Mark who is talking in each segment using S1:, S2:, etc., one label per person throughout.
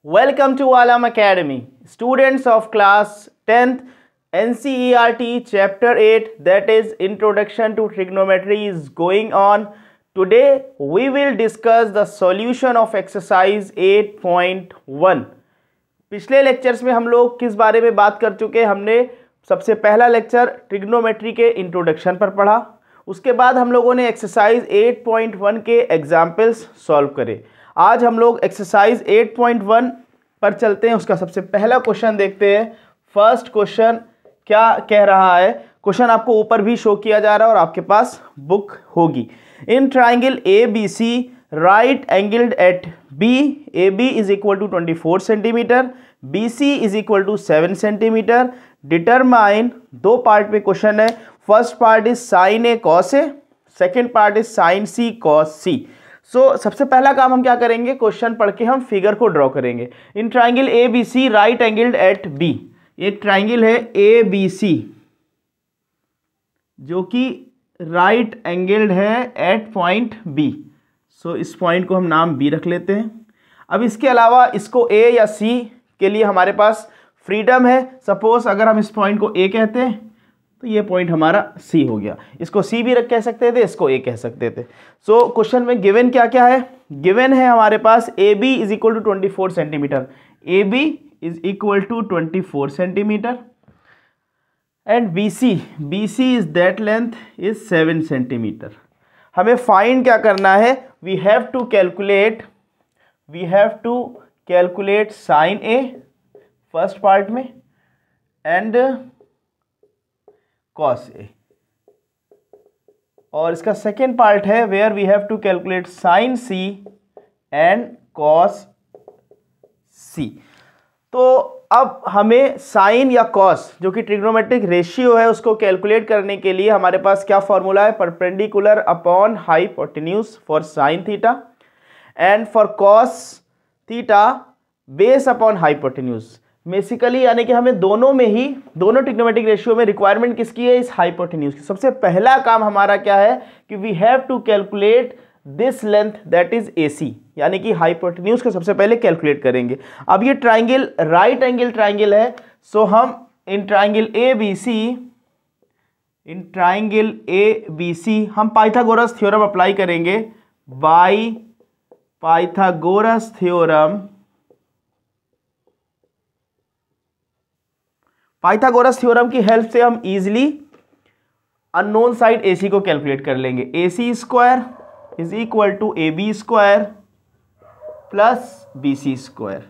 S1: Welcome to Alam Academy. Students of class 10th NCERT chapter 8, that is Introduction to Trigonometry, is going on. Today we will discuss the solution of exercise 8.1. पिछले lectures में हम लोग किस बारे में बात कर चुके हैं? हमने सबसे पहला लेक्चर ट्रिग्नोमेट्री के इंट्रोडक्शन पर पढ़ा, उसके बाद हम लोगों ने एक्सरसाइज 8.1 के एग्जाम्पल्स सॉल्व करे। आज हम लोग एक्सरसाइज 8.1 पर चलते हैं। उसका सबसे पहला क्वेश्चन देखते हैं। फर्स्ट क्वेश्चन क्या कह रहा है? क्वेश्चन आपको ऊपर भी शो किया जा रहा है और आपके पास बुक होगी। In triangle A B C right angled at B, A B is equal to 24 centimetre, B C is equal to 7 centimetre. Determine, दो पार्ट में क्वेश्चन है। First part is sine A cos A, second part is sine C cos C. So सबसे पहला काम हम क्या करेंगे? Question पढ़ के हम फिगर को ड्रॉ करेंगे। In triangle A B C right angled at B, एक ट्राइंगल है ए बी सी जो कि राइट एंगल्ड है एट पॉइंट बी। सो इस पॉइंट को हम नाम बी रख लेते हैं। अब इसके अलावा इसको ए या सी के लिए हमारे पास फ्रीडम है। सपोज अगर हम इस पॉइंट को ए कहते हैं तो ये पॉइंट हमारा सी हो गया। इसको सी भी कह सकते थे, इसको ए कह सकते थे। सो क्वेश्चन में गिवन क्या क्या है? गिवन है हमारे पास A B is equal to 24 centimetre, A B is equal to 24 centimetre and B C is that length is 7 centimetre. हमें फाइंड क्या करना है? We have to calculate sine A first part में एंड कॉस ए, और इसका second part है where we have to calculate sine C and cos C. तो अब हमें साइन या कॉस जो कि ट्रिग्नोमेट्रिक रेशियो है उसको कैलकुलेट करने के लिए हमारे पास क्या फॉर्मूला है? Perpendicular upon hypotenuse for sine theta and for cos theta base upon hypotenuse. Basically यानी कि हमें दोनों ट्रिग्नोमेट्रिक रेशियो में रिक्वायरमेंट किसकी है? इस हाइपोटेन्यूज की। सबसे पहला काम हमारा क्या है कि we have to calculate this length that is AC, यानी कि हाइपोटेन्यूज को सबसे पहले कैलकुलेट करेंगे। अब ये ट्राइंगल राइट एंगल ट्राइंगल है। सो हम इन ट्राइंगल ए बी सी हम पाइथागोरस थ्योरम अप्लाई करेंगे। बाय पाइथागोरस थ्योरम की हेल्प से हम इजीली अननोन साइड AC को कैलकुलेट कर लेंगे। AC square is equal to AB square plus BC square.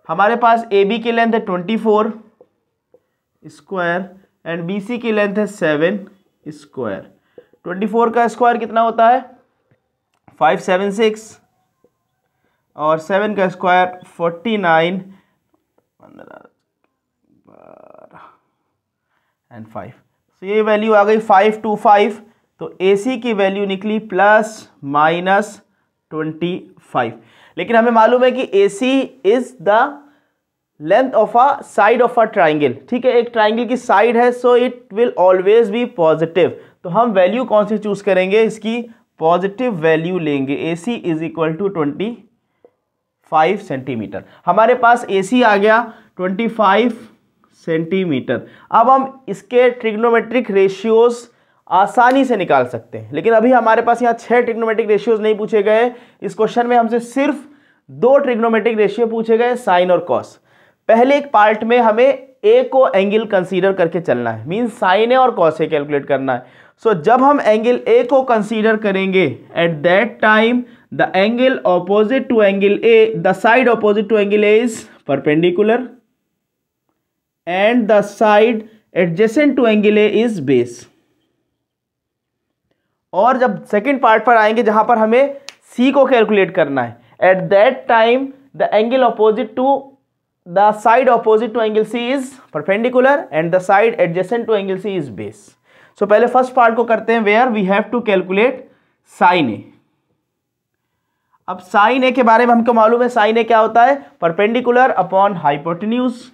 S1: हमारे पास AB की लेंथ है 24 स्क्वायर एंड BC की लेंथ है 7 स्क्वायर। 24 का स्क्वायर कितना होता है? 576 और 7 का स्क्वायर 49 एंड 5। तो ये वैल्यू आ गई 525। तो AC की वैल्यू निकली प्लस माइनस 25। लेकिन हमें मालूम है कि AC is the length of a side of a triangle. ठीक है, एक ट्राइंगल की साइड है, so it will always be positive. तो हम वैल्यू कौन सी चूज करेंगे? इसकी पॉजिटिव वैल्यू लेंगे। AC is equal to 25 centimetre. हमारे पास AC आ गया 25 सेंटीमीटर। अब हम इसके ट्रिग्नोमेट्रिक रेशियोज आसानी से निकाल सकते हैं, लेकिन अभी हमारे पास यहाँ 6 ट्रिग्नोमेट्रिक रेशियोज नहीं पूछे गए। इस क्वेश्चन में हमसे सिर्फ 2 ट्रिग्नोमेट्रिक रेशियो पूछे गए, साइन और कॉस। पहले एक पार्ट में हमें ए को एंगल कंसीडर करके चलना है, मीन साइन ए और कॉस ए कैलकुलेट करना है। सो जब हम एंगल ए को कंसीडर करेंगे at that time the angle opposite to angle A, the side opposite to angle A is perpendicular and the side adjacent to angle A is base। और जब second part पर आएंगे जहां पर हमें C को कैलकुलेट करना है, at that time the angle opposite to the side opposite to angle C is perpendicular and the side adjacent to angle C is base. So पहले फर्स्ट पार्ट को करते हैं where we have to calculate sine A. अब sine ए के बारे में हमको मालूम है, साइन ए क्या होता है? Perpendicular upon hypotenuse.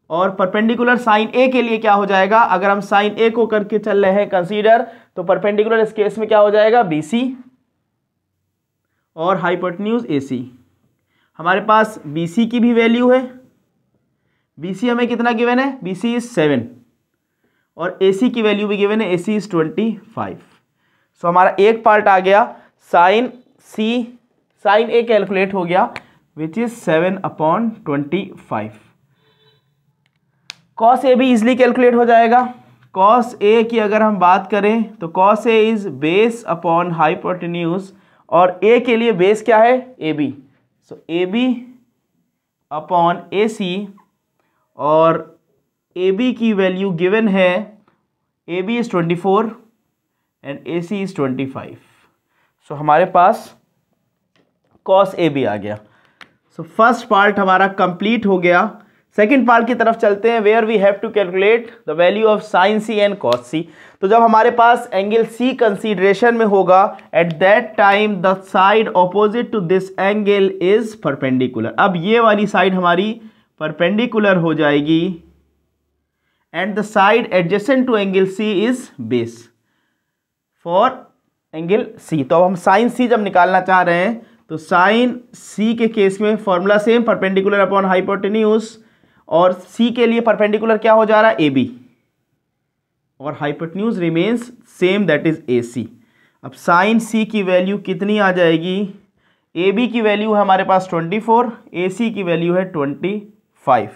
S1: और परपेंडिकुलर साइन ए के लिए क्या हो जाएगा? अगर हम साइन ए को करके चल रहे हैं कंसीडर, तो परपेंडिकुलर इस केस में क्या हो जाएगा? BC और हाइपोटेन्यूज AC। हमारे पास BC की भी वैल्यू है, BC हमें कितना गिवन है, BC इज 7 और AC की वैल्यू भी गिवन है, AC इज 25। सो हमारा एक पार्ट आ गया, साइन A कैलकुलेट हो गया विच इज 7/25। कॉस A भी इजिली कैलकुलेट हो जाएगा। कॉस A की अगर हम बात करें तो cos A is base upon hypotenuse, और A के लिए बेस क्या है, AB। So AB upon AC, और AB की वैल्यू गिवन है, AB is 24 and AC is 25। So हमारे पास कॉस AB आ गया। सो फर्स्ट पार्ट हमारा कंप्लीट हो गया। सेकेंड पार्ट की तरफ चलते हैं, where we have to calculate the value of sine C and cos C। तो जब हमारे पास एंगल C कंसीडरेशन में होगा, at that time the side opposite to this angle is perpendicular. अब ये वाली साइड हमारी परपेंडिकुलर हो जाएगी, and the side adjacent to angle C is base for angle C। तो अब हम साइन C जब निकालना चाह रहे हैं तो साइन C के केस में formula same, perpendicular upon hypotenuse, और C के लिए परपेंडिकुलर क्या हो जा रहा है, AB, और hypotenuse remains same, that is AC। अब साइन C की वैल्यू कितनी आ जाएगी, AB की वैल्यू है हमारे पास 24, AC की वैल्यू है 25।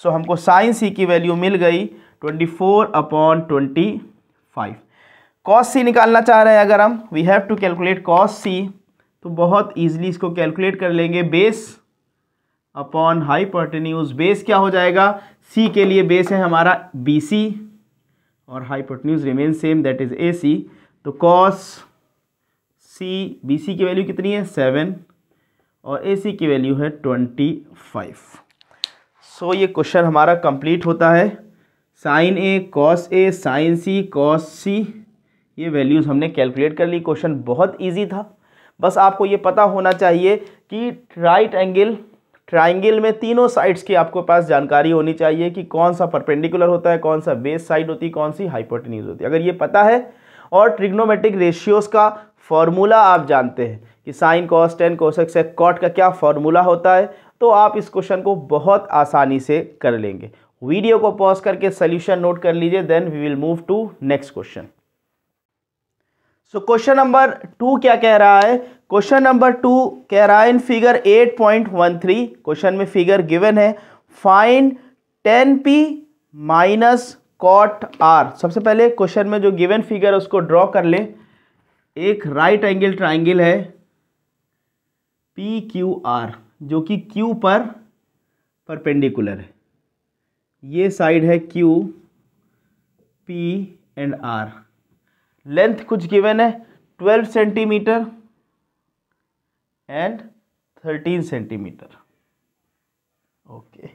S1: सो हमको साइन C की वैल्यू मिल गई 24/25। कॉस C निकालना चाह रहे हैं अगर हम, we have to calculate cos C, तो बहुत ईजिली इसको कैलकुलेट कर लेंगे, बेस अपॉन हाइपोटेन्यूज। बेस क्या हो जाएगा, C के लिए बेस है हमारा BC और hypotenuse remain same, that is AC। तो कॉस C, BC की वैल्यू कितनी है 7 और AC की वैल्यू है 25। सो ये क्वेश्चन हमारा कंप्लीट होता है। Sine A, cos A, sine C, cos C, ये वैल्यूज़ हमने कैलकुलेट कर ली। क्वेश्चन बहुत इजी था, बस आपको ये पता होना चाहिए कि राइट एंगल ट्राइंगल में तीनों साइड्स की आपको पास जानकारी होनी चाहिए कि कौन सा परपेंडिकुलर होता है, कौन सा बेस साइड होती है, कौन सी हाइपोटेन्यूज होती है। अगर ये पता है और ट्रिग्नोमेट्रिक रेशियोज़ का फॉर्मूला आप जानते हैं कि sine cos tan cosec sec cot का क्या फॉर्मूला होता है, तो आप इस क्वेश्चन को बहुत आसानी से कर लेंगे। वीडियो को पॉज करके सोल्यूशन नोट कर लीजिए, then we will move to next question. So question number 2 क्या कह रहा है, क्वेश्चन नंबर 2 कह रहा है इन फिगर 8.13, क्वेश्चन में फिगर गिवन है, find tan P minus cot R। सबसे पहले क्वेश्चन में जो गिवन फिगर है उसको ड्रॉ कर ले। एक राइट एंगल ट्राइंगल है PQR जो कि Q पर परपेंडिकुलर है। ये साइड है Q, P and R। Length कुछ गिवन है 12 centimetre and 13 centimetre. Okay,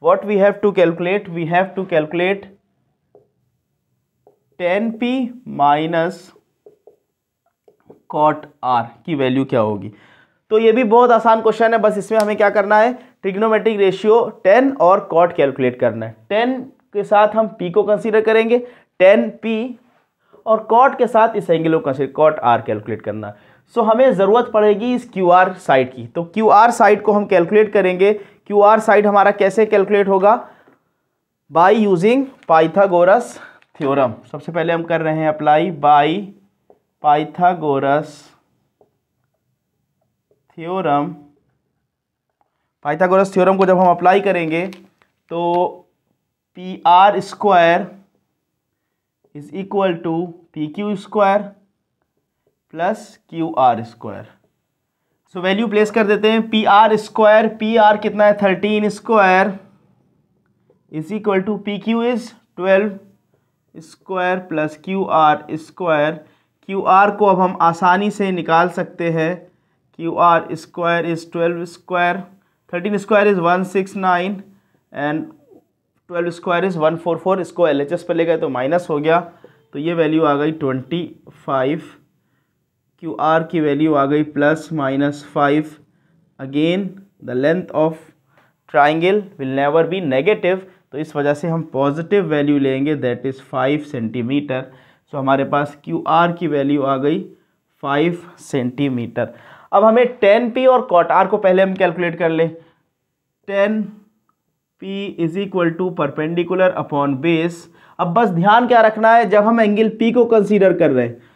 S1: what we have to calculate, we have to calculate tan P minus cot R की वैल्यू क्या होगी। तो ये भी बहुत आसान क्वेश्चन है, बस इसमें हमें क्या करना है, ट्रिग्नोमेट्रिक रेशियो tan और cot कैलकुलेट करना है। tan के साथ हम P को कंसीडर करेंगे, tan P, और cot के साथ इस एंगल को कंसीडर cot R कैलकुलेट करना है। सो हमें ज़रूरत पड़ेगी इस QR साइड की, तो QR साइड को हम कैलकुलेट करेंगे। QR साइड हमारा कैसे कैलकुलेट होगा, बाय यूजिंग पाइथागोरस थ्योरम। सबसे पहले हम कर रहे हैं apply by Pythagoras theorem. Pythagoras theorem को जब हम अप्लाई करेंगे तो PR square is equal to PQ square plus QR square. So value place कर देते हैं। PR स्क्वायर, PR कितना है 13 square is equal to PQ is 12 square plus QR square. QR को अब हम आसानी से निकाल सकते हैं। QR square is 12 square, 13 square is 169 and 12 square is 144। इसको LHS पर ले गए तो माइनस हो गया, तो ये वैल्यू आ गई 25। QR की वैल्यू आ गई plus minus 5। Again the length of triangle will never be negative, तो इस वजह से हम पॉजिटिव वैल्यू लेंगे, दैट इज़ 5 सेंटीमीटर। सो हमारे पास QR की वैल्यू आ गई 5 सेंटीमीटर। अब हमें tan P और cot R को पहले हम कैलकुलेट कर लें। tan P is equal to perpendicular upon base. अब बस ध्यान क्या रखना है, जब हम एंगल P को कंसीडर कर रहे हैं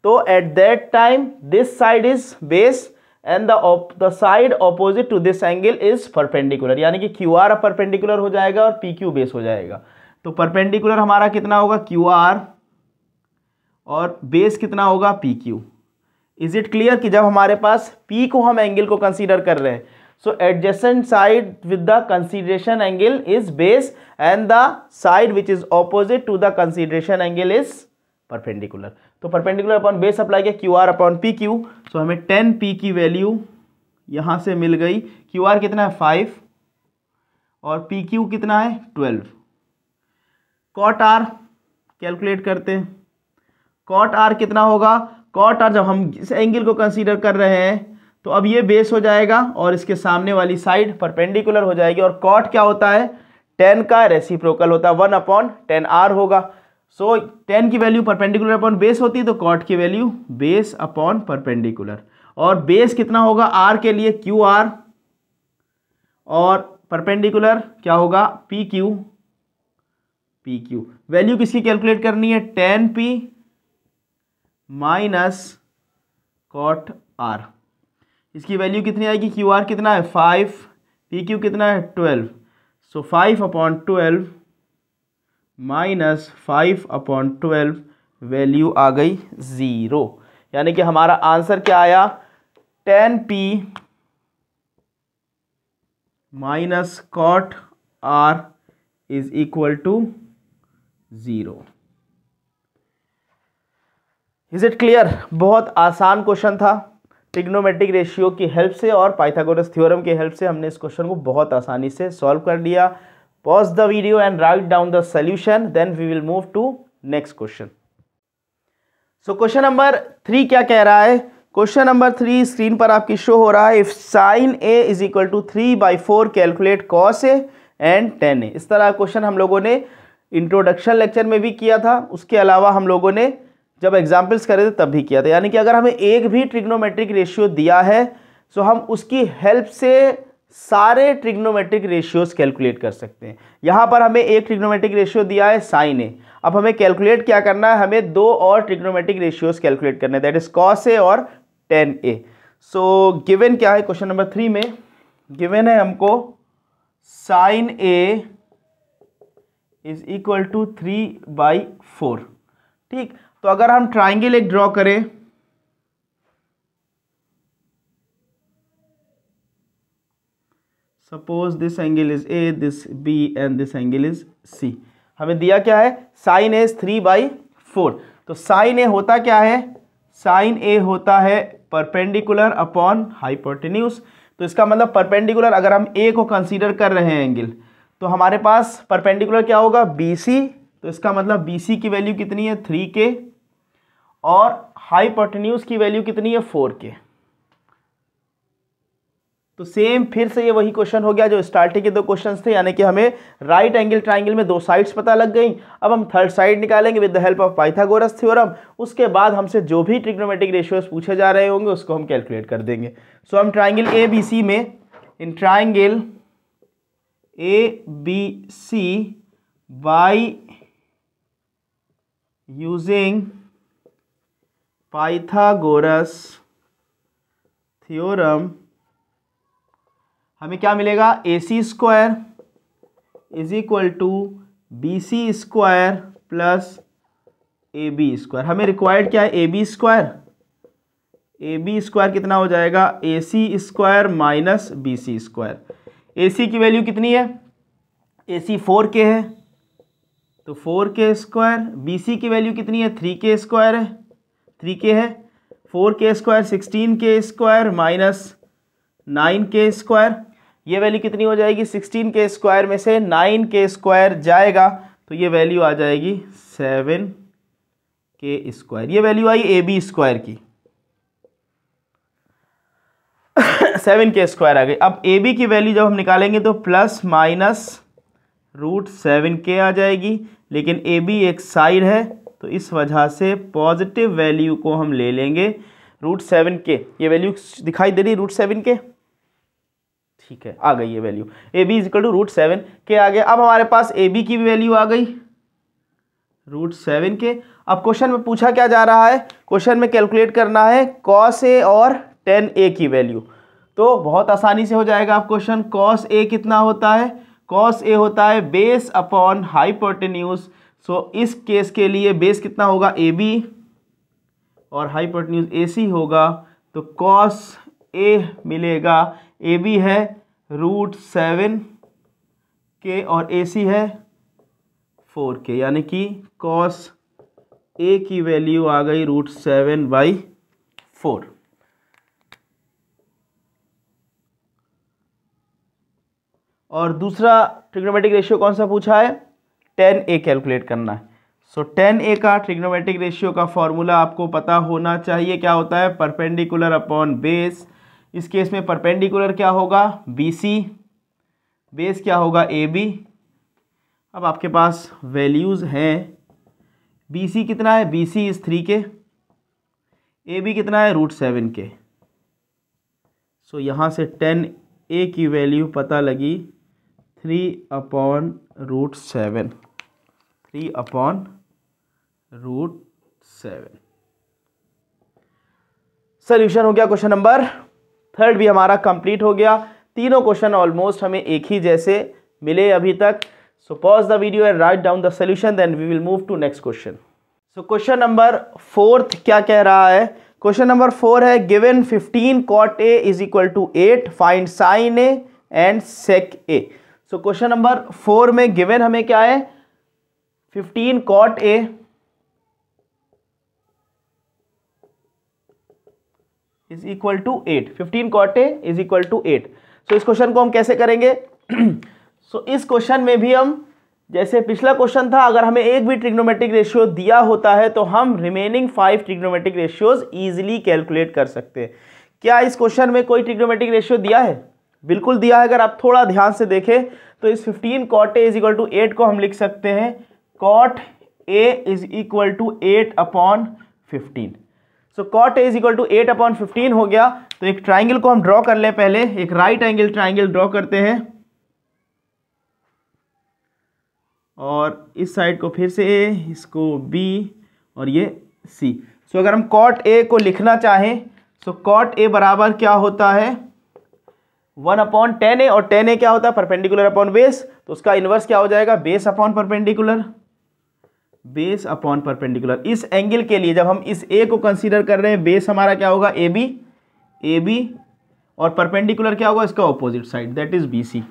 S1: तो at that time this side is base and the side opposite to this angle is perpendicular, यानी कि QR अब परपेंडिकुलर हो जाएगा और PQ बेस हो जाएगा। तो परपेंडिकुलर हमारा कितना होगा QR और बेस कितना होगा PQ। इज इट क्लियर कि जब हमारे पास P को हम एंगल को कंसीडर कर रहे हैं, so adjacent side with the consideration angle is base and the side which is opposite to the consideration angle is perpendicular. तो परपेंडिकुलर अपॉन बेस अप्लाई किया QR अपॉन PQ। सो हमें tan P की value यहां से मिल गई। QR कितना है 5 और PQ कितना है 12। cot R कैलकुलेट करते हैं। cot R कितना होगा, cot R जब हम इस एंगल को कंसीडर कर रहे हैं तो अब ये बेस हो जाएगा और इसके सामने वाली साइड परपेंडिकुलर हो जाएगी। और cot क्या होता है, tan का रेसिप्रोकल होता है, 1 अपॉन tan R होगा। सो tan की वैल्यू परपेंडिकुलर अपॉन बेस होती है तो cot की वैल्यू बेस अपॉन परपेंडिकुलर। और बेस कितना होगा R के लिए QR और परपेंडिकुलर क्या होगा PQ। वैल्यू किसकी कैलकुलेट करनी है, tan P minus cot R। इसकी वैल्यू कितनी आएगी, QR कितना है 5, PQ कितना है 12। सो 5 अपॉन 12 माइनस 5 अपॉन 12 वैल्यू आ गई 0, यानी कि हमारा आंसर क्या आया, tan P minus cot R is equal to 0। Is it clear? बहुत आसान क्वेश्चन था। ट्रिग्नोमेट्रिक रेशियो की हेल्प से और पाइथागोरस थ्योरम की हेल्प से हमने इस क्वेश्चन को बहुत आसानी से सॉल्व कर लिया। Pause the video and write down the solution, then we will move to next question. So question number 3 क्या कह रहा है, क्वेश्चन नंबर 3 स्क्रीन पर आपकी शो हो रहा है। If sin A is equal to 3/4 calculate cos A and tan A। इस तरह क्वेश्चन हम लोगों ने इंट्रोडक्शन लेक्चर में भी किया था, उसके अलावा हम लोगों ने जब एग्जाम्पल्स करे थे तब भी किया था। यानी कि अगर हमें एक भी ट्रिग्नोमेट्रिक रेशियो दिया है तो हम उसकी हेल्प से सारे ट्रिग्नोमेट्रिक रेशियोज कैलकुलेट कर सकते हैं। यहाँ पर हमें एक ट्रिग्नोमेट्रिक रेशियो दिया है sin A। अब हमें कैलकुलेट क्या करना है, हमें 2 और ट्रिग्नोमेट्रिक रेशियोज कैलकुलेट करने हैं, दैट इज cos A और tan A। सो गिवन क्या है क्वेश्चन नंबर 3 में, गिवन है हमको sin A is equal to 3/4। ठीक, तो अगर हम ट्राइंगल एक ड्रॉ करें, suppose this angle is A, this B and this angle is C। हमें दिया क्या है, sin A 3/4। तो sin A होता क्या है, sin A होता है परपेंडिकुलर अपॉन हाइपोटेन्यूज। तो इसका मतलब परपेंडिकुलर अगर हम A को कंसीडर कर रहे हैं एंगल, तो हमारे पास परपेंडिकुलर क्या होगा BC। तो इसका मतलब BC की वैल्यू कितनी है 3K और हाइपोटेन्यूज की वैल्यू कितनी है 4K। तो सेम फिर से ये वही क्वेश्चन हो गया जो स्टार्टिंग के 2 क्वेश्चंस थे, यानी कि हमें राइट एंगल ट्राइंगल में 2 साइड्स पता लग गई। अब हम थर्ड साइड निकालेंगे with the help of Pythagoras theorem. उसके बाद हमसे जो भी ट्रिग्नोमेट्रिक रेशियोज पूछे जा रहे होंगे उसको हम कैलकुलेट कर देंगे। सो हम ट्राइंगल ABC में, in triangle ABC by using Pythagoras theorem हमें क्या मिलेगा, AC square is equal to BC square plus AB square. हमें रिक्वायर्ड क्या है, AB स्क्वायर। AB स्क्वायर कितना हो जाएगा, AC square minus BC square. AC की वैल्यू कितनी है, AC 4K है तो 4K स्क्वायर। BC की वैल्यू कितनी है, 3K स्क्वायर है, 3K है। 4K square 16K square minus 9K square. ये वैल्यू कितनी हो जाएगी, 16K स्क्वायर में से 9K स्क्वायर जाएगा तो ये वैल्यू आ जाएगी 7K स्क्वायर। ये वैल्यू आई AB स्क्वायर की 7K स्क्वायर आ गई। अब AB की वैल्यू जब हम निकालेंगे तो प्लस माइनस √7K आ जाएगी, लेकिन AB एक साइड है तो इस वजह से पॉजिटिव वैल्यू को हम ले लेंगे। √7k। ये वैल्यू दिखाई दे रही √7k, ठीक है, आ गई ये value. A B is equal to √7k आ गया। अब हमारे पास ए बी की भी वैल्यू आ गई √7k। अब क्वेश्चन में पूछा क्या जा रहा है, क्वेश्चन में कैलकुलेट करना है cos a और tan a की वैल्यू। तो बहुत आसानी से हो जाएगा। आप क्वेश्चन cos a कितना होता है, cos a होता है बेस अपॉन हाइपोटेन्यूज। सो इस केस के लिए बेस कितना होगा ए बी और हाइपोटेन्यूज ए सी होगा, तो cos a मिलेगा, ए बी है √7k और ए सी है 4k, यानी कि cos a की वैल्यू आ गई √7/4। और दूसरा ट्रिग्नोमेट्रिक रेशियो कौन सा पूछा है, tan a कैलकुलेट करना है। सो tan a का ट्रिग्नोमेट्रिक रेशियो का फॉर्मूला आपको पता होना चाहिए, क्या होता है, परपेंडिकुलर अपॉन बेस। इस केस में परपेंडिकुलर क्या होगा, BC, बेस क्या होगा, AB। अब आपके पास वैल्यूज़ हैं, BC कितना है, BC इज 3k, AB कितना है √7k। सो यहाँ से tan a की वैल्यू पता लगी 3/√7, 3/√7। सोल्यूशन हो गया क्वेश्चन नंबर 3 भी हमारा कंप्लीट हो गया। तीनों क्वेश्चन ऑलमोस्ट हमें एक ही जैसे मिले अभी तक। So pause the video and write down the solution, then we will move to next question. So question number 4 क्या कह रहा है, क्वेश्चन नंबर 4 है given 15 cot a is equal to 8, find sin a and sec a। So question number 4 में given हमें क्या है, 15 cot a is equal to 8, 15 cot a is equal to 8। सो इस क्वेश्चन को हम कैसे करेंगे सो इस क्वेश्चन में भी हम जैसे पिछला क्वेश्चन था, अगर हमें एक भी ट्रिग्नोमेट्रिक रेशियो दिया होता है तो हम remaining 5 trigonometric ratios easily calculate कर सकते हैं। क्या इस क्वेश्चन में कोई ट्रिग्नोमेट्रिक रेशियो दिया है, बिल्कुल दिया है। अगर आप थोड़ा ध्यान से देखें तो इस 15 cot a is equal to 8 को हम लिख सकते हैं cot a is equal to 8/15। So cot a is equal to 8/15 हो गया। तो एक ट्राइंगल को हम ड्रॉ कर लें, पहले एक राइट एंगल ट्राइंगल ड्रॉ करते हैं और इस साइड को फिर से A, इसको B और ये C। सो अगर हम cot A को लिखना चाहें तो cot A बराबर क्या होता है 1/tan A, और tan A क्या होता है परपेंडिकुलर अपॉन बेस। तो उसका इन्वर्स क्या हो जाएगा, base upon perpendicular, base upon perpendicular. इस एंगल के लिए जब हम इस A को कंसीडर कर रहे हैं, बेस हमारा क्या होगा AB, AB और परपेंडिकुलर क्या होगा इसका opposite side, that is BC।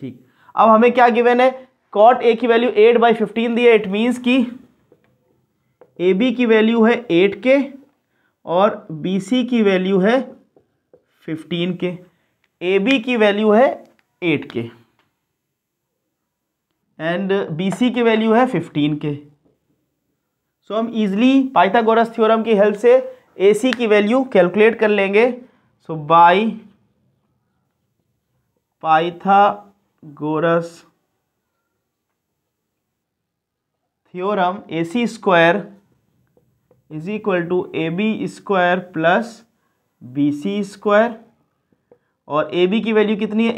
S1: ठीक, अब हमें क्या गिवन है, cot A की वैल्यू 8/15 दी है। इट मीन्स कि AB की वैल्यू है 8k और BC की वैल्यू है 15k। AB की वैल्यू है 8k एंड BC की वैल्यू है 15k। सो हम इजिली पाइथागोरस थ्योरम की हेल्प से AC की वैल्यू कैलकुलेट कर लेंगे। So by Pythagoras theorem AC square is equal to AB square plus BC square, और AB की वैल्यू कितनी है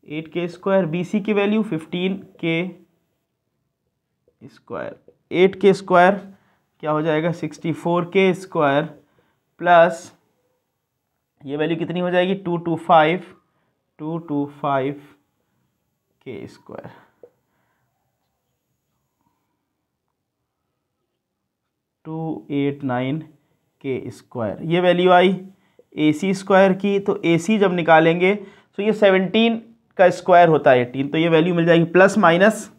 S1: 8k स्क्वायर, BC की value 15k square. 8k square क्या हो जाएगा 64k स्क्वायर प्लस ये वैल्यू कितनी हो जाएगी 225k स्क्वायर। 289k स्क्वायर ये वैल्यू आई AC स्क्वायर की। तो AC जब निकालेंगे तो ये 17 का स्क्वायर होता है 18, तो ये वैल्यू मिल जाएगी प्लस माइनस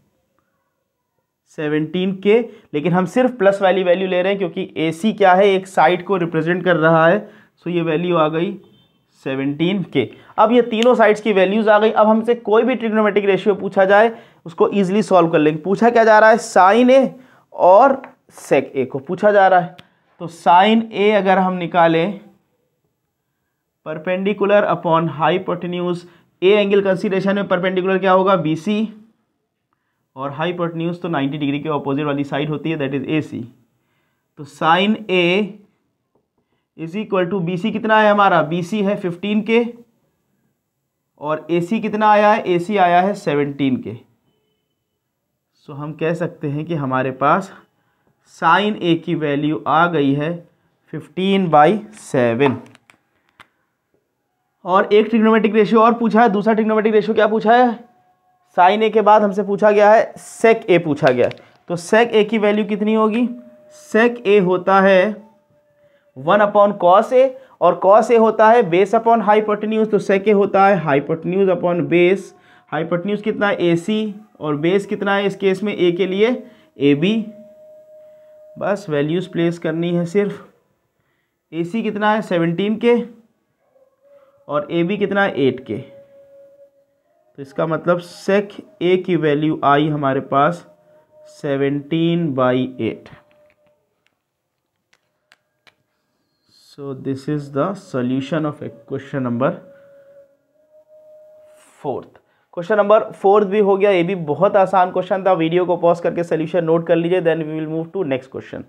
S1: 17k। लेकिन हम सिर्फ प्लस वाली वैल्यू ले रहे हैं क्योंकि AC क्या है, एक साइड को रिप्रेजेंट कर रहा है। सो ये वैल्यू आ गई 17k। अब ये तीनों साइड्स की वैल्यूज आ गई। अब हमसे कोई भी ट्रिग्नोमेट्रिक रेशियो पूछा जाए उसको इजीली सॉल्व कर लेंगे। पूछा क्या जा रहा है, साइन A और सेक A को पूछा जा रहा है। तो साइन A अगर हम निकालें perpendicular upon hypotenuse, A angle consideration में परपेंडिकुलर क्या होगा BC और हाइपोटेन्यूज तो 90 डिग्री के ऑपोजिट वाली साइड होती है, दैट इज AC। तो sine A is equal to BC कितना है हमारा, BC है 15 के और AC कितना आया है, AC आया है 17 के। सो हम कह सकते हैं कि हमारे पास साइन ए की वैल्यू आ गई है 15/7। और एक ट्रिग्नोमेट्रिक रेशियो और पूछा है, दूसरा ट्रिग्नोमेट्रिक रेशियो क्या पूछा है, साइन ए के बाद हमसे पूछा गया है सेक ए पूछा गया है। तो सेक ए की वैल्यू कितनी होगी, सेक ए होता है 1/cos ए और cos ए होता है बेस अपॉन हाइपोटेन्यूज। तो सेक ए होता है हाइपोटेन्यूज अपॉन बेस। हाइपोटेन्यूज कितना है AC और बेस कितना है इस केस में ए के लिए AB। बस वैल्यूज प्लेस करनी है सिर्फ। AC कितना है 17 के और AB कितना है 8 के। तो इसका मतलब सेक ए की वैल्यू आई हमारे पास 17/8। So this is the solution of question number 4। Question number 4 भी हो गया, ये भी बहुत आसान क्वेश्चन था। वीडियो को पॉज करके सोल्यूशन नोट कर लीजिए, then we will move to next question.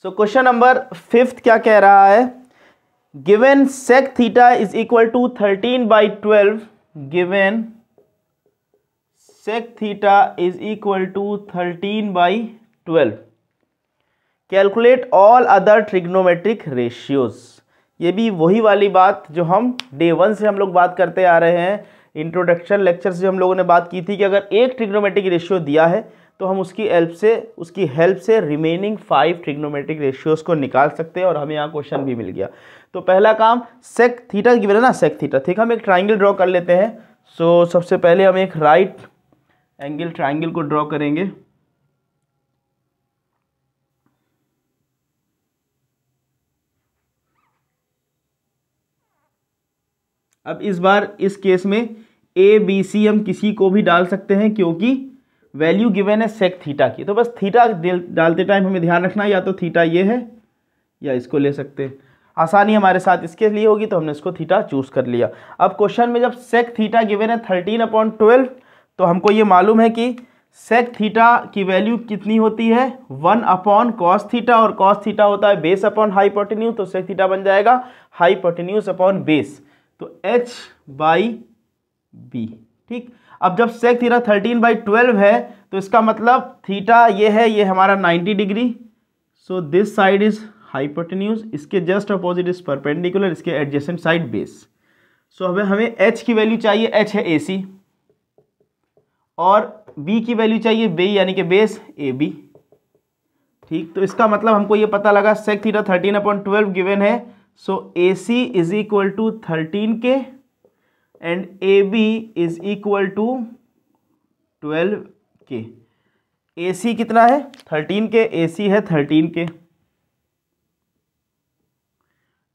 S1: So question number 5 क्या कह रहा है, given sec theta is equal to 13/12, given sec theta is equal to 13/12, calculate all other trigonometric ratios. ये भी वही वाली बात जो हम डे 1 से हम लोग बात करते आ रहे हैं, इंट्रोडक्शन लेक्चर से हम लोगों ने बात की थी कि अगर एक ट्रिग्नोमेट्रिक रेशियो दिया है तो हम उसकी हेल्प से रिमेनिंग 5 ट्रिग्नोमेट्रिक रेशियोज को निकाल सकते हैं। और हमें यहाँ क्वेश्चन भी मिल गया। तो पहला काम सेक थीटा गिवन है ना, सेक थीटा, ठीक, हम एक ट्राइंगल ड्रॉ कर लेते हैं। सो सबसे पहले हम एक राइट एंगल ट्राइंगल को ड्रॉ करेंगे। अब इस बार इस केस में ABC हम किसी को भी डाल सकते हैं क्योंकि वैल्यू गिवन है सेक थीटा की। तो बस थीटा डालते टाइम हमें ध्यान रखना है, या तो थीटा ये है या इसको ले सकते हैं। आसानी हमारे साथ इसके लिए होगी तो हमने इसको थीटा चूज कर लिया। अब क्वेश्चन में जब सेक थीटा गिवन है 13/12, तो हमको ये मालूम है कि सेक थीटा की वैल्यू कितनी होती है 1/cos थीटा, और cos थीटा होता है बेस अपॉन हाइपोटेन्यूज। तो सेक थीटा बन जाएगा हाइपोटेन्यूज अपॉन बेस, तो H/B। ठीक, अब जब सेक थीटा 13/12 है तो इसका मतलब थीटा ये है, ये हमारा 90 degree. So this side is hypotenuse, इसके जस्ट अपोजिट इज परपेंडिकुलर, इसके एडजेसेंट साइड बेस। सो हमें H की वैल्यू चाहिए, H है AC, और B की वैल्यू चाहिए B यानी कि बेस AB। ठीक, तो इसका मतलब हमको ये पता लगा सेक थीटा 13/12 गिवन है। So AC is equal to 13 के and AB is equal to 12 के। AC कितना है 13 के, AC है 13 के,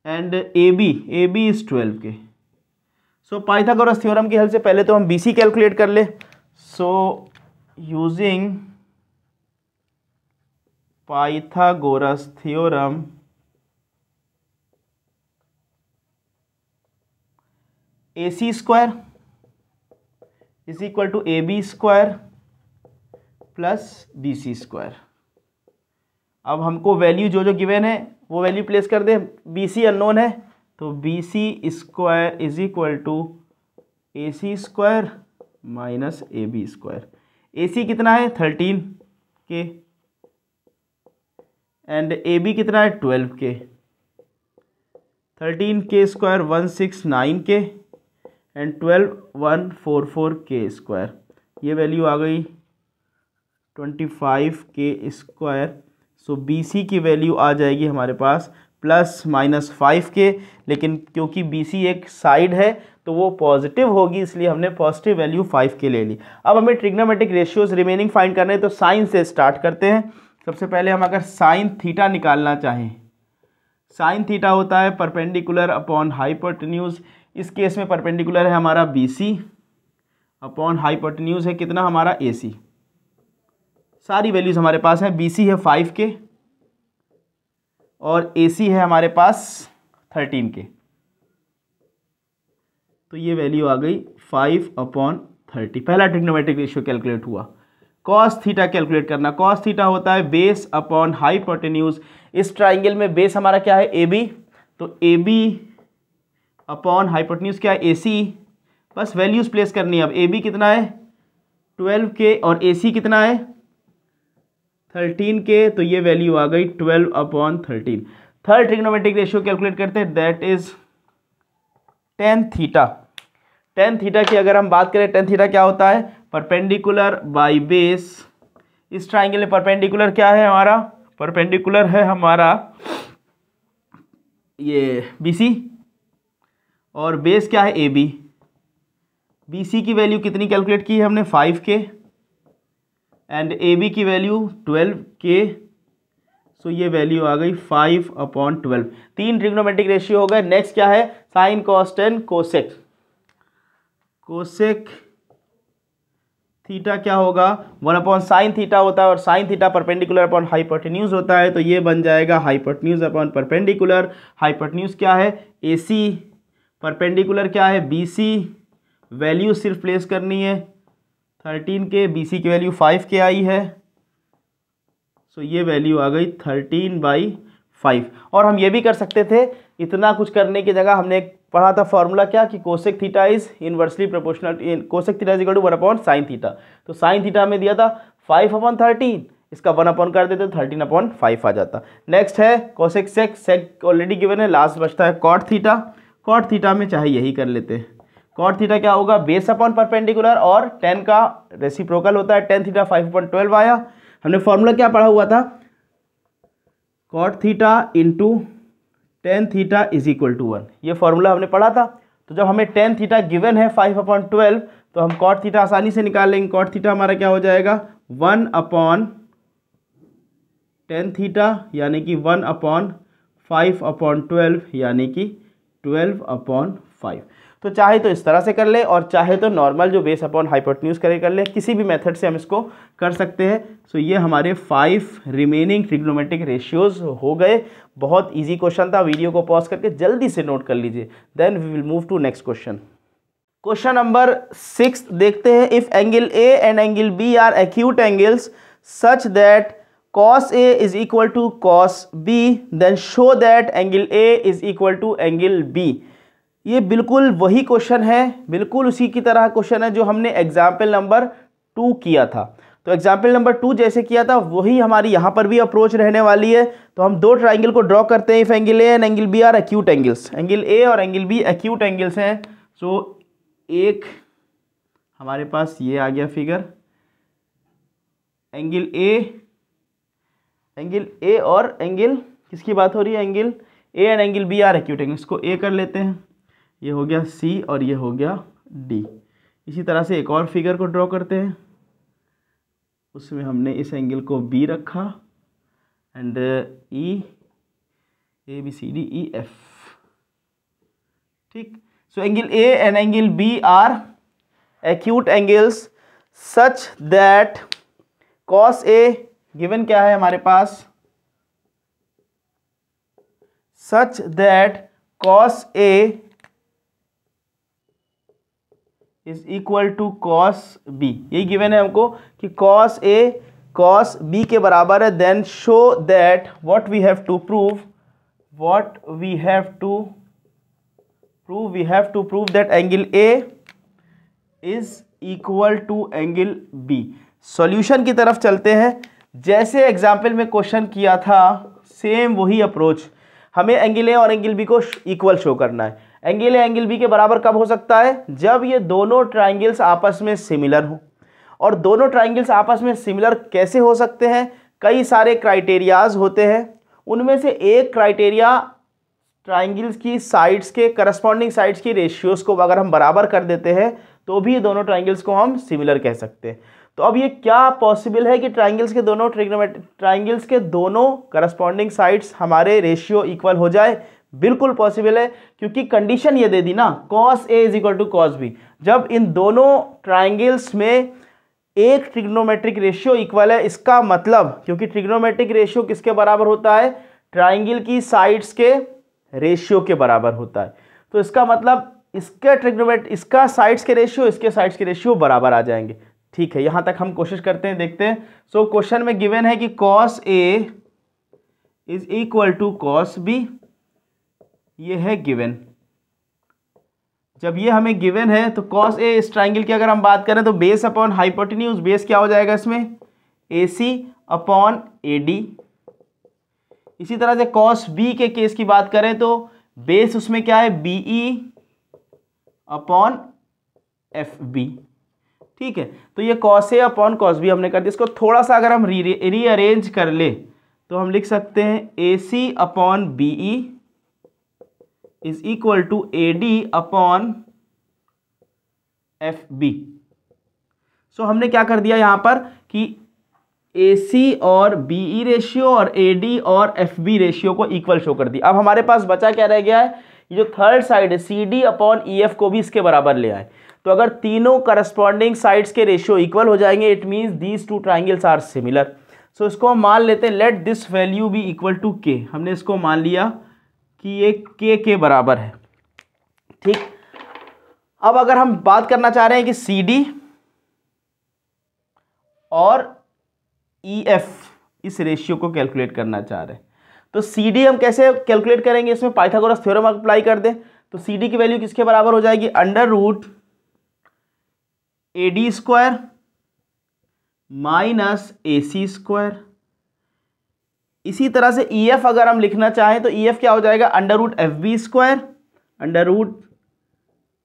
S1: एंड AB इज 12 के। सो पाइथागोरस थ्योरम की हेल्प से पहले तो हम BC कैलकुलेट कर ले। So using Pythagoras theorem, AC square is equal to AB square plus BC square. अब हमको वैल्यू जो जो गिवन है वो वैल्यू प्लेस कर दे। BC अननोन है तो BC square is equal to AC square minus AB square. AC कितना है 13 के एंड AB कितना है 12 के। 13 के स्क्वायर 169 के एंड 12 144 के स्क्वायर। ये वैल्यू आ गई 25 के स्क्वायर। सो BC की वैल्यू आ जाएगी हमारे पास ±5 के, लेकिन क्योंकि BC एक साइड है तो वो पॉजिटिव होगी, इसलिए हमने पॉजिटिव वैल्यू 5 के ले ली। अब हमें ट्रिग्नोमेट्रिक रेशियोज रिमेनिंग फाइंड करने हैं, तो साइन से स्टार्ट करते हैं। सबसे पहले हम अगर साइन थीटा निकालना चाहें, साइन थीटा होता है परपेंडिकुलर अपॉन हाइपोटेन्यूज। इस केस में परपेंडिकुलर है हमारा BC अपॉन हाइपोटेन्यूज है कितना हमारा AC। सारी वैल्यूज हमारे पास हैं, BC है 5 के और AC है हमारे पास 13 के। तो ये वैल्यू आ गई 5/30। पहला ट्रिग्नोमेट्रिक रेशियो कैलकुलेट हुआ। कॉस थीटा कैलकुलेट करना। कॉस थीटा होता है बेस अपॉन हाइपोटेन्यूज। इस ट्राइंगल में बेस हमारा क्या है, ए बी, तो ए बी अपॉन हाइपोटेन्यूज क्या है, ए सी। बस वैल्यूज प्लेस करनी है। अब ए बी कितना है 12K और ए सी कितना है 13K, तो ये वैल्यू आ गई 12/13। थर्ड ट्रिग्नोमेट्रिक रेशियो कैलकुलेट करते हैं, that is tan theta. Tan theta की अगर हम बात करें, टेन थीटा क्या होता है, परपेंडिकुलर बाई बेस। इस ट्राइंगल में परपेंडिकुलर क्या है हमारा, परपेंडिकुलर है हमारा ये BC और बेस क्या है AB। BC की वैल्यू कितनी कैलकुलेट की है हमने 5K एंड AB की वैल्यू 12K, सो ये वैल्यू आ गई 5/12। तीन ट्रिग्नोमेट्रिक रेशियो हो गए। नेक्स्ट क्या है, sign cos tan cosec. Cosec theta क्या होगा, 1/sin थीटा होता है और sine theta perpendicular upon hypotenuse होता है, तो ये बन जाएगा हाइपोटेन्यूज अपॉन परपेंडिकुलर। हाइपोटेन्यूज क्या है AC, परपेंडिकुलर क्या है BC। वैल्यू सिर्फ प्लेस करनी है 13K, BC की वैल्यू 5K आई है, सो ये वैल्यू आ गई 13/5। और हम ये भी कर सकते थे, इतना कुछ करने की जगह हमने पढ़ा था फॉर्मूला क्या, कि cosec theta is inversely proportional, cosec theta is equal to 1/sin theta. तो साइन थीटा में दिया था 5/13, इसका 1 कर देते 13/5 आ जाता। नेक्स्ट है कोसेक सेक। सेक ऑलरेडी गिवन है। लास्ट बचता है कॉट थीटा। कॉट थीटा में चाहे यही कर लेते हैं। कॉट थीटा क्या होगा, बेस अपॉन परपेंडिकुलर और 10 का रेसिप्रोकल होता है। टेन थीटा 5/12 आया। हमने फॉर्मूला क्या पढ़ा हुआ था, cot theta into tan theta is equal to 1, ये फॉर्मूला हमने पढ़ा था। तो जब हमें टेन थीटा गिवन है 5/12, तो हम कॉट थीटा आसानी से निकाल लेंगे। कॉट थीटा हमारा क्या हो जाएगा 1/10 थीटा, यानी कि 1/5/12, यानी कि 12/5। तो चाहे तो इस तरह से कर ले और चाहे तो नॉर्मल जो बेस अपॉन हाइपोटेन्यूज करे कर ले, किसी भी मेथड से हम इसको कर सकते हैं। सो ये हमारे 5 रिमेनिंग ट्रिग्नोमेट्रिक रेशियोज हो गए। बहुत इजी क्वेश्चन था। वीडियो को पॉज करके जल्दी से नोट कर लीजिए, then we will move to next question. Question number 6 देखते हैं। If angle A and angle B are acute angles such that cos A is equal to cos B, then show that angle A is equal to angle B। ये बिल्कुल वही question है, बिल्कुल उसी की तरह क्वेश्चन है जो हमने एग्जाम्पल नंबर 2 किया था। तो एग्जाम्पल नंबर 2 जैसे किया था वही हमारी यहाँ पर भी अप्रोच रहने वाली है। तो हम दो ट्राइंगल को ड्रॉ करते हैं। If angle A and angle B are acute angles, angle A और एंगल बी एक्यूट एंगल्स हैं। सो एक हमारे पास ये आ गया फिगर, एंगल ए और एंगल किसकी बात हो रही है, angle A and angle B are acute angle. इसको ए कर लेते हैं, ये हो गया सी और ये हो गया डी। इसी तरह से एक और फिगर को ड्रॉ करते हैं, उसमें हमने इस एंगल को बी रखा and E, A B C D E F. ठीक, so angle A and angle B are acute angles such that cos A given क्या है हमारे पास, such that cos A is equal to cos B. यही given है हमको कि cos A cos B के बराबर है। Then show that what we have to prove, we have to prove that angle A is equal to angle B. Solution की तरफ चलते हैं। जैसे एग्जाम्पल में क्वेश्चन किया था सेम वही अप्रोच। हमें एंगल ए और एंगल बी को इक्वल शो करना है। एंगल ए एंगल बी के बराबर कब हो सकता है, जब ये दोनों ट्राइंगल्स आपस में सिमिलर हो। और दोनों ट्राइंगल्स आपस में सिमिलर कैसे हो सकते हैं, कई सारे क्राइटेरियाज होते हैं। उनमें से एक क्राइटेरिया ट्राइंगल्स की साइड्स के करस्पॉन्डिंग साइड्स की रेशियोज को अगर हम बराबर कर देते हैं तो भी दोनों ट्राइंगल्स को हम सिमिलर कह सकते हैं। तो अब ये क्या पॉसिबल है कि ट्राइंगल्स के दोनों करस्पॉन्डिंग साइड्स हमारे रेशियो इक्वल हो जाए? बिल्कुल पॉसिबल है, क्योंकि कंडीशन ये दे दी ना, cos A is equal to cos B। जब इन दोनों ट्राइंगल्स में एक ट्रिग्नोमेट्रिक रेशियो इक्वल है, इसका मतलब, क्योंकि ट्रिग्नोमेट्रिक रेशियो किसके बराबर होता है, ट्राइंगल की साइड्स के रेशियो के बराबर होता है। तो इसका मतलब इसका साइड्स के रेशियो इसके साइड्स के रेशियो बराबर आ जाएंगे। ठीक है, यहाँ तक हम कोशिश करते हैं, देखते हैं। सो क्वेश्चन में गिवन है कि cos A is equal to cos B, ये है गिवन। जब ये हमें गिवन है तो cos A इस ट्राइंगल की अगर हम बात करें तो बेस अपॉन हाइपोटेन्यूज, बेस क्या हो जाएगा इसमें, AC अपॉन AD। इसी तरह से cos B के केस की बात करें तो बेस उसमें क्या है, BE अपॉन FB। ठीक है, तो ये cos A upon cos B हमने कर दिया। इसको थोड़ा सा अगर हम रीअरेंज कर ले तो हम लिख सकते हैं AC upon BE is equal to AD upon FB। So हमने क्या कर दिया यहाँ पर कि AC और BE रेशियो और AD और FB रेशियो को इक्वल शो कर दिया। अब हमारे पास बचा क्या रह गया है, ये जो थर्ड साइड है CD अपॉन EF को भी इसके बराबर ले आए। तो अगर तीनों करस्पॉन्डिंग साइड्स के रेशियो इक्वल हो जाएंगे, it means these two triangles are similar. So इसको हम मान लेते हैं, let this value be equal to K। हमने इसको मान लिया कि ये K के बराबर है। ठीक, अब अगर हम बात करना चाह रहे हैं कि CD और EF इस रेशियो को कैलकुलेट करना चाह रहे हैं, तो CD हम कैसे कैलकुलेट करेंगे, इसमें पाइथागोरस थ्योरम अप्लाई कर दें तो CD की वैल्यू किसके बराबर हो जाएगी, under root AD square minus AC square. इसी तरह से EF अगर हम लिखना चाहें तो EF क्या हो जाएगा, under root FB square, under root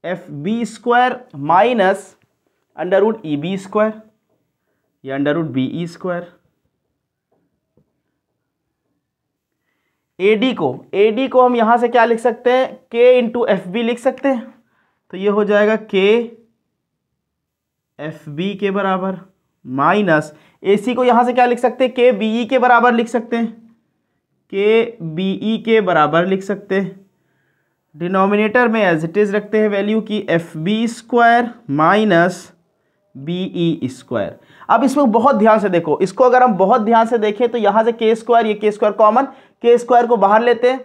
S1: FB square minus under root EB square या under root BE square. AD को हम यहां से क्या लिख सकते हैं, K इंटू FB लिख सकते हैं। तो ये हो जाएगा K FB के बराबर माइनस AC को यहां से क्या लिख सकते हैं, K BE के बराबर लिख सकते हैं, K BE के बराबर लिख सकते हैं। डिनोमिनेटर में एज इट इज रखते हैं वैल्यू की FB square minus BE square. अब इसमें बहुत ध्यान से देखो, इसको अगर हम बहुत ध्यान से देखें तो यहाँ से K स्क्वायर, ये K square common, K square को बाहर लेते हैं।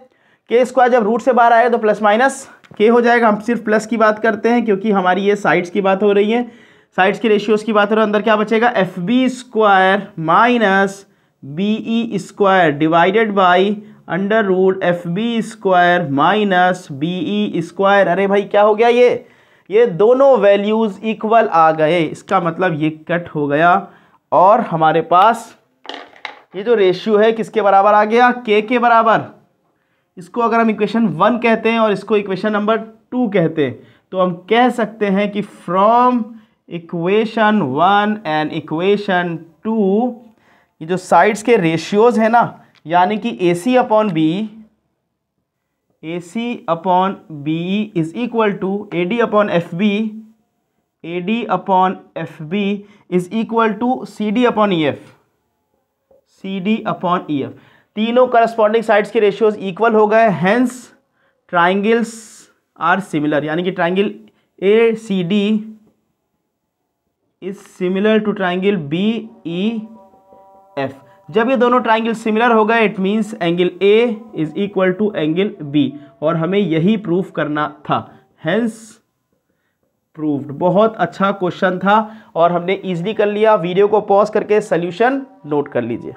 S1: K स्क्वायर जब रूट से बाहर आएगा तो प्लस माइनस K हो जाएगा। हम सिर्फ प्लस की बात करते हैं क्योंकि हमारी ये साइड्स की बात हो रही है, साइड्स की रेशियोज की बात हो रही है। अंदर क्या बचेगा, FB square minus BE square divided by under root FB square minus BE square. अरे भाई क्या हो गया, ये दोनों वैल्यूज इक्वल आ गए, इसका मतलब ये कट हो गया और हमारे पास ये जो रेशियो है किसके बराबर आ गया, K के बराबर। इसको अगर हम इक्वेशन 1 कहते हैं और इसको इक्वेशन नंबर 2 कहते हैं तो हम कह सकते हैं कि फ्रॉम इक्वेशन 1 एंड इक्वेशन 2 ये जो साइड्स के रेशियोज है ना, यानी कि AC upon BE is equal to AD upon FB, AD upon FB is equal to CD upon EF, CD upon EF। तीनों करस्पॉन्डिंग साइड्स के रेशियोज इक्वल हो गए, हेंस ट्राइंगल्स आर सिमिलर, यानी कि triangle ACD is similar to triangle BEF। जब ये दोनों triangle similar हो गए it means angle A is equal to angle B, और हमें यही प्रूफ करना था, हेंस प्रूव्ड। बहुत अच्छा क्वेश्चन था और हमने इजीली कर लिया। वीडियो को पॉज करके सॉल्यूशन नोट कर लीजिए।